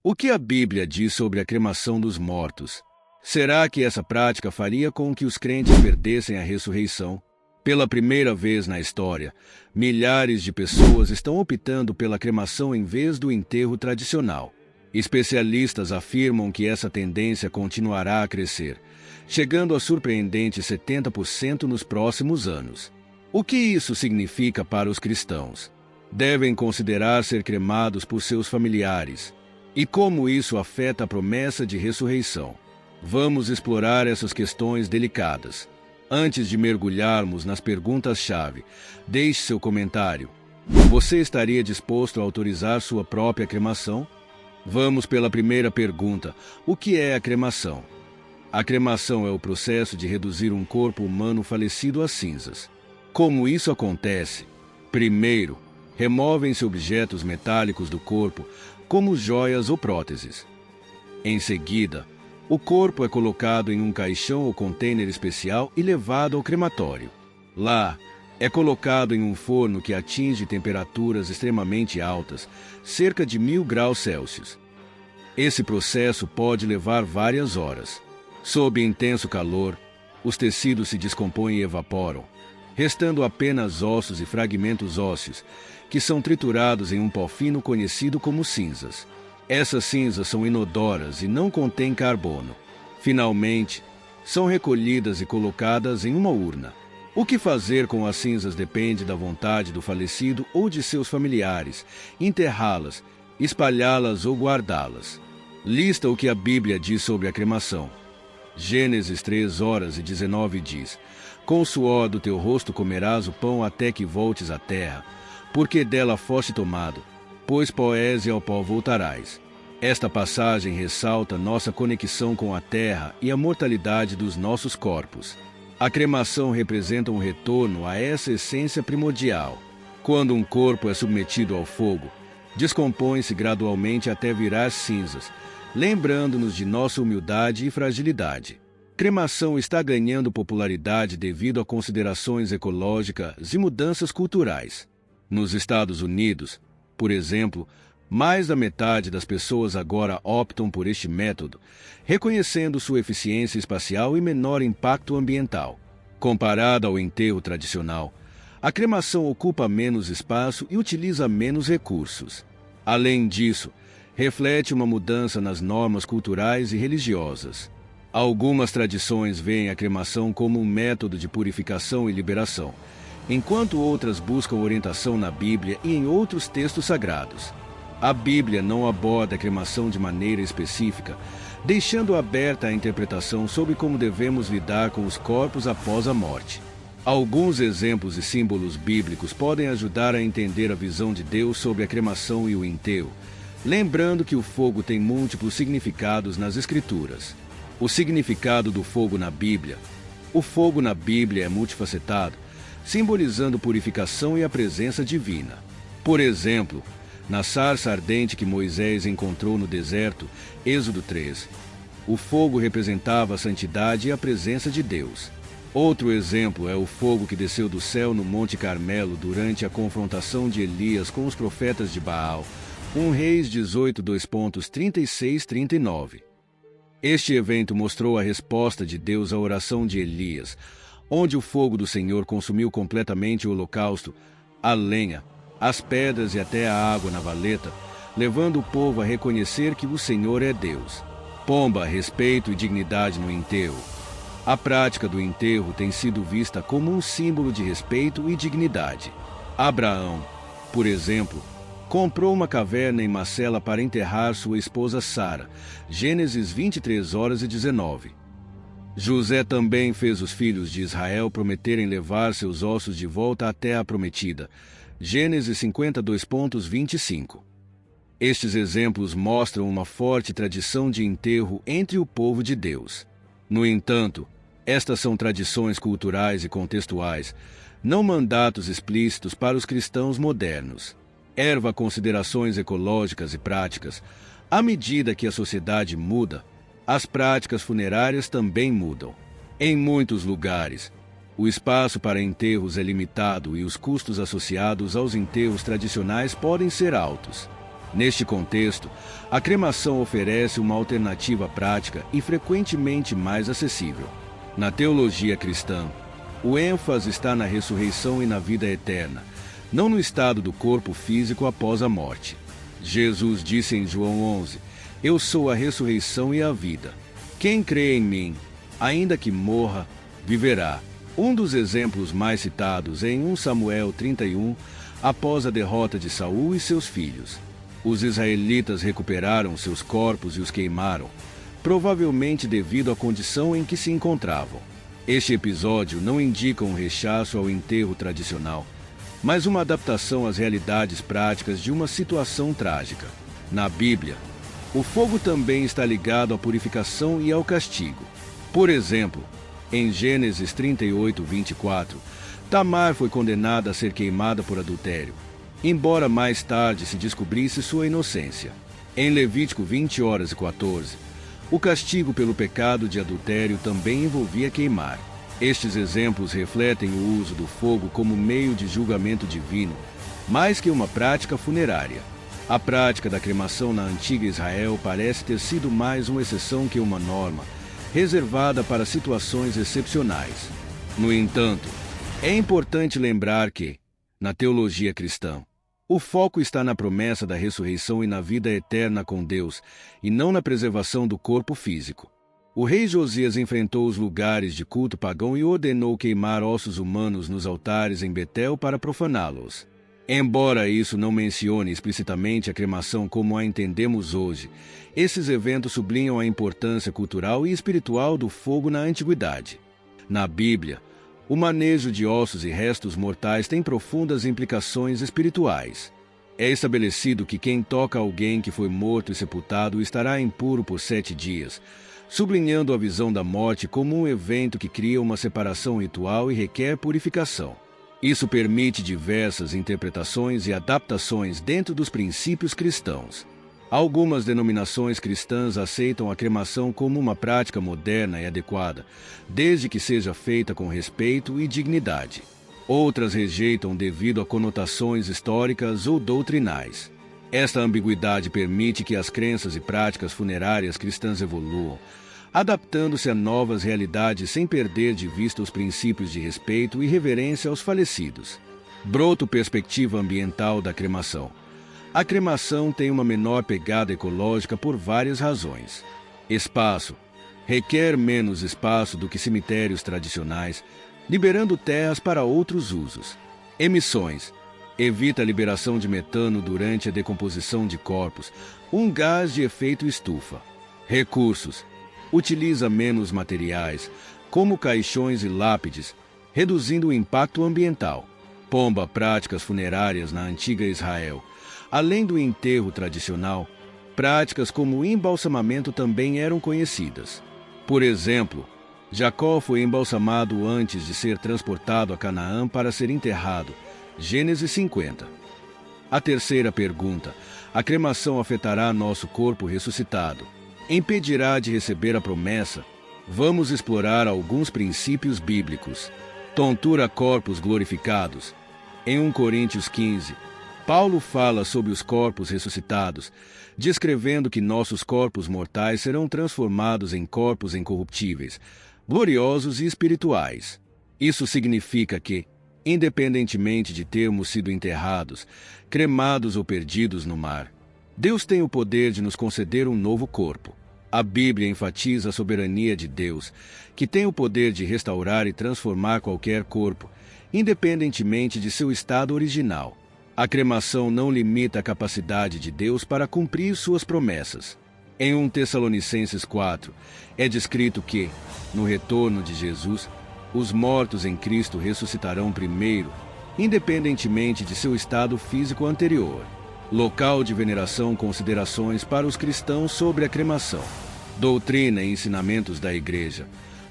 O que a Bíblia diz sobre a cremação dos mortos? Será que essa prática faria com que os crentes perdessem a ressurreição? Pela primeira vez na história, milhares de pessoas estão optando pela cremação em vez do enterro tradicional. Especialistas afirmam que essa tendência continuará a crescer, chegando a surpreendentes 70% nos próximos anos. O que isso significa para os cristãos? Devem considerar ser cremados por seus familiares. E como isso afeta a promessa de ressurreição? Vamos explorar essas questões delicadas. Antes de mergulharmos nas perguntas-chave, deixe seu comentário. Você estaria disposto a autorizar sua própria cremação? Vamos pela primeira pergunta. O que é a cremação? A cremação é o processo de reduzir um corpo humano falecido a cinzas. Como isso acontece? Primeiro, removem-se objetos metálicos do corpo, como joias ou próteses. Em seguida, o corpo é colocado em um caixão ou container especial e levado ao crematório. Lá, é colocado em um forno que atinge temperaturas extremamente altas, cerca de 1000 graus Celsius. Esse processo pode levar várias horas. Sob intenso calor, os tecidos se descompõem e evaporam, restando apenas ossos e fragmentos ósseos, que são triturados em um pó fino conhecido como cinzas. Essas cinzas são inodoras e não contêm carbono. Finalmente, são recolhidas e colocadas em uma urna. O que fazer com as cinzas depende da vontade do falecido ou de seus familiares: enterrá-las, espalhá-las ou guardá-las. Lista o que a Bíblia diz sobre a cremação. Gênesis 3:19 diz: Com o suor do teu rosto comerás o pão até que voltes à terra, porque dela foste tomado, pois pó és e ao pó voltarás. Esta passagem ressalta nossa conexão com a terra e a mortalidade dos nossos corpos. A cremação representa um retorno a essa essência primordial. Quando um corpo é submetido ao fogo, descompõe-se gradualmente até virar cinzas, lembrando-nos de nossa humildade e fragilidade. Cremação está ganhando popularidade devido a considerações ecológicas e mudanças culturais. Nos Estados Unidos, por exemplo, mais da metade das pessoas agora optam por este método, reconhecendo sua eficiência espacial e menor impacto ambiental. Comparada ao enterro tradicional, a cremação ocupa menos espaço e utiliza menos recursos. Além disso, reflete uma mudança nas normas culturais e religiosas. Algumas tradições veem a cremação como um método de purificação e liberação, enquanto outras buscam orientação na Bíblia e em outros textos sagrados. A Bíblia não aborda a cremação de maneira específica, deixando aberta a interpretação sobre como devemos lidar com os corpos após a morte. Alguns exemplos e símbolos bíblicos podem ajudar a entender a visão de Deus sobre a cremação e o enterro, lembrando que o fogo tem múltiplos significados nas Escrituras. O significado do fogo na Bíblia. O fogo na Bíblia é multifacetado, simbolizando purificação e a presença divina. Por exemplo, na sarça ardente que Moisés encontrou no deserto, Êxodo 3, o fogo representava a santidade e a presença de Deus. Outro exemplo é o fogo que desceu do céu no Monte Carmelo durante a confrontação de Elias com os profetas de Baal, 1 Reis 18, 36-39. Este evento mostrou a resposta de Deus à oração de Elias, onde o fogo do Senhor consumiu completamente o holocausto, a lenha, as pedras e até a água na valeta, levando o povo a reconhecer que o Senhor é Deus. Pomba, respeito e dignidade no enterro. A prática do enterro tem sido vista como um símbolo de respeito e dignidade. Abraão, por exemplo, comprou uma caverna em Macela para enterrar sua esposa Sara. Gênesis 23:19. José também fez os filhos de Israel prometerem levar seus ossos de volta à terra prometida. Gênesis 52:25. Estes exemplos mostram uma forte tradição de enterro entre o povo de Deus. No entanto, estas são tradições culturais e contextuais, não mandatos explícitos para os cristãos modernos. Erva considerações ecológicas e práticas. À medida que a sociedade muda, as práticas funerárias também mudam. Em muitos lugares, o espaço para enterros é limitado e os custos associados aos enterros tradicionais podem ser altos. Neste contexto, a cremação oferece uma alternativa prática e frequentemente mais acessível. Na teologia cristã, o ênfase está na ressurreição e na vida eterna, não no estado do corpo físico após a morte. Jesus disse em João 11, "Eu sou a ressurreição e a vida. Quem crê em mim, ainda que morra, viverá." Um dos exemplos mais citados é em 1 Samuel 31, após a derrota de Saul e seus filhos. Os israelitas recuperaram seus corpos e os queimaram, provavelmente devido à condição em que se encontravam. Este episódio não indica um rechaço ao enterro tradicional, mas uma adaptação às realidades práticas de uma situação trágica. Na Bíblia, o fogo também está ligado à purificação e ao castigo. Por exemplo, em Gênesis 38, 24, Tamar foi condenada a ser queimada por adultério, embora mais tarde se descobrisse sua inocência. Em Levítico 20 horas e 14, o castigo pelo pecado de adultério também envolvia queimar. Estes exemplos refletem o uso do fogo como meio de julgamento divino, mais que uma prática funerária. A prática da cremação na antiga Israel parece ter sido mais uma exceção que uma norma, reservada para situações excepcionais. No entanto, é importante lembrar que, na teologia cristã, o foco está na promessa da ressurreição e na vida eterna com Deus, e não na preservação do corpo físico. O rei Josias enfrentou os lugares de culto pagão e ordenou queimar ossos humanos nos altares em Betel para profaná-los. Embora isso não mencione explicitamente a cremação como a entendemos hoje, esses eventos sublinham a importância cultural e espiritual do fogo na antiguidade. Na Bíblia, o manejo de ossos e restos mortais tem profundas implicações espirituais. É estabelecido que quem toca alguém que foi morto e sepultado estará impuro por 7 dias, sublinhando a visão da morte como um evento que cria uma separação ritual e requer purificação. Isso permite diversas interpretações e adaptações dentro dos princípios cristãos. Algumas denominações cristãs aceitam a cremação como uma prática moderna e adequada, desde que seja feita com respeito e dignidade. Outras rejeitam devido a conotações históricas ou doutrinais. Esta ambiguidade permite que as crenças e práticas funerárias cristãs evoluam, adaptando-se a novas realidades sem perder de vista os princípios de respeito e reverência aos falecidos. Broto perspectiva ambiental da cremação. A cremação tem uma menor pegada ecológica por várias razões. Espaço. Requer menos espaço do que cemitérios tradicionais, liberando terras para outros usos. Emissões. Evita a liberação de metano durante a decomposição de corpos, um gás de efeito estufa. Recursos. Utiliza menos materiais, como caixões e lápides, reduzindo o impacto ambiental. Pomba práticas funerárias na antiga Israel. Além do enterro tradicional, práticas como o embalsamamento também eram conhecidas. Por exemplo, Jacó foi embalsamado antes de ser transportado a Canaã para ser enterrado. Gênesis 50. A terceira pergunta: a cremação afetará nosso corpo ressuscitado? Impedirá de receber a promessa? Vamos explorar alguns princípios bíblicos. Tontura corpos glorificados. Em 1 Coríntios 15, Paulo fala sobre os corpos ressuscitados, descrevendo que nossos corpos mortais serão transformados em corpos incorruptíveis, gloriosos e espirituais. Isso significa que, independentemente de termos sido enterrados, cremados ou perdidos no mar, Deus tem o poder de nos conceder um novo corpo. A Bíblia enfatiza a soberania de Deus, que tem o poder de restaurar e transformar qualquer corpo, independentemente de seu estado original. A cremação não limita a capacidade de Deus para cumprir suas promessas. Em 1 Tessalonicenses 4, é descrito que, no retorno de Jesus, os mortos em Cristo ressuscitarão primeiro, independentemente de seu estado físico anterior. Local de veneração. Considerações para os cristãos sobre a cremação. Doutrina e ensinamentos da Igreja.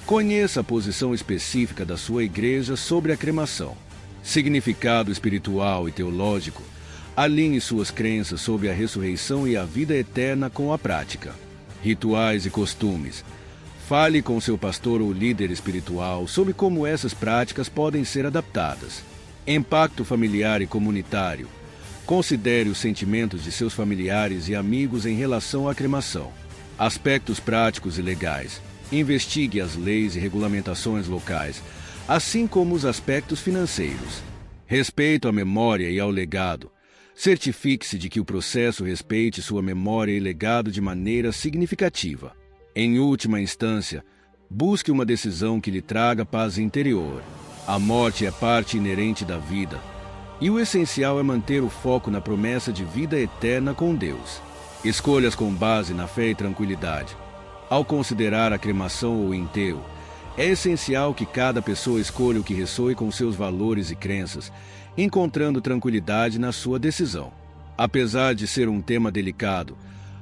Conheça a posição específica da sua Igreja sobre a cremação. Significado espiritual e teológico. Alinhe suas crenças sobre a ressurreição e a vida eterna com a prática. Rituais e costumes. Fale com seu pastor ou líder espiritual sobre como essas práticas podem ser adaptadas. Impacto familiar e comunitário. Considere os sentimentos de seus familiares e amigos em relação à cremação. Aspectos práticos e legais. Investigue as leis e regulamentações locais, assim como os aspectos financeiros. Respeito à memória e ao legado. Certifique-se de que o processo respeite sua memória e legado de maneira significativa. Em última instância, busque uma decisão que lhe traga paz interior. A morte é parte inerente da vida, e o essencial é manter o foco na promessa de vida eterna com Deus. Escolhas com base na fé e tranquilidade. Ao considerar a cremação ou enterro, é essencial que cada pessoa escolha o que ressoe com seus valores e crenças, encontrando tranquilidade na sua decisão. Apesar de ser um tema delicado,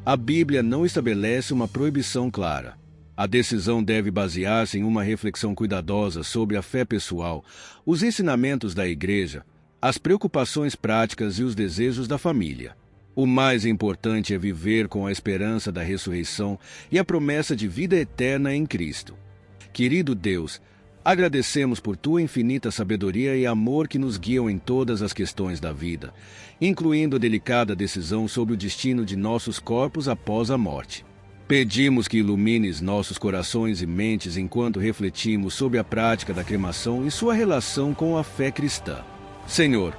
a Bíblia não estabelece uma proibição clara. A decisão deve basear-se em uma reflexão cuidadosa sobre a fé pessoal, os ensinamentos da Igreja, as preocupações práticas e os desejos da família. O mais importante é viver com a esperança da ressurreição e a promessa de vida eterna em Cristo. Querido Deus, agradecemos por tua infinita sabedoria e amor que nos guiam em todas as questões da vida, incluindo a delicada decisão sobre o destino de nossos corpos após a morte. Pedimos que ilumines nossos corações e mentes enquanto refletimos sobre a prática da cremação e sua relação com a fé cristã. Senhor,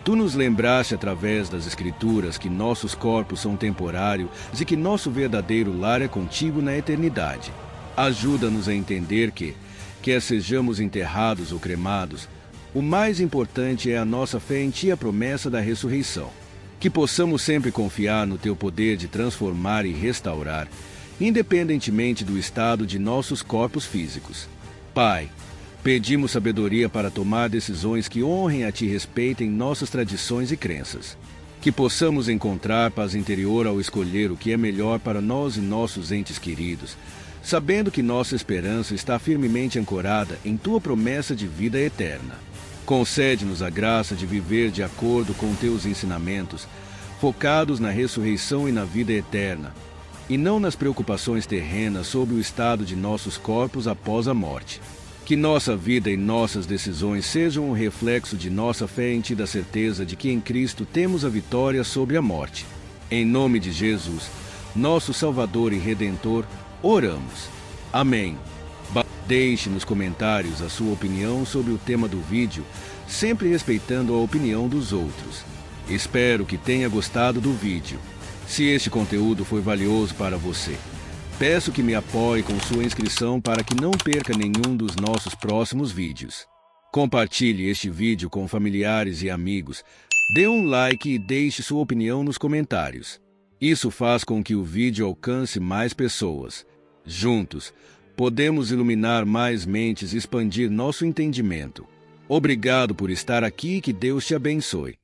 tu nos lembraste através das Escrituras que nossos corpos são temporários e que nosso verdadeiro lar é contigo na eternidade. Ajuda-nos a entender que, quer sejamos enterrados ou cremados, o mais importante é a nossa fé em ti e a promessa da ressurreição. Que possamos sempre confiar no teu poder de transformar e restaurar, independentemente do estado de nossos corpos físicos. Pai, pedimos sabedoria para tomar decisões que honrem a ti e respeitem nossas tradições e crenças. Que possamos encontrar paz interior ao escolher o que é melhor para nós e nossos entes queridos, sabendo que nossa esperança está firmemente ancorada em tua promessa de vida eterna. Concede-nos a graça de viver de acordo com teus ensinamentos, focados na ressurreição e na vida eterna, e não nas preocupações terrenas sobre o estado de nossos corpos após a morte. Que nossa vida e nossas decisões sejam um reflexo de nossa fé em ti, da certeza de que em Cristo temos a vitória sobre a morte. Em nome de Jesus, nosso Salvador e Redentor, oramos. Amém. Deixe nos comentários a sua opinião sobre o tema do vídeo, sempre respeitando a opinião dos outros. Espero que tenha gostado do vídeo. Se este conteúdo foi valioso para você, peço que me apoie com sua inscrição para que não perca nenhum dos nossos próximos vídeos. Compartilhe este vídeo com familiares e amigos, dê um like e deixe sua opinião nos comentários. Isso faz com que o vídeo alcance mais pessoas. Juntos, podemos iluminar mais mentes e expandir nosso entendimento. Obrigado por estar aqui e que Deus te abençoe.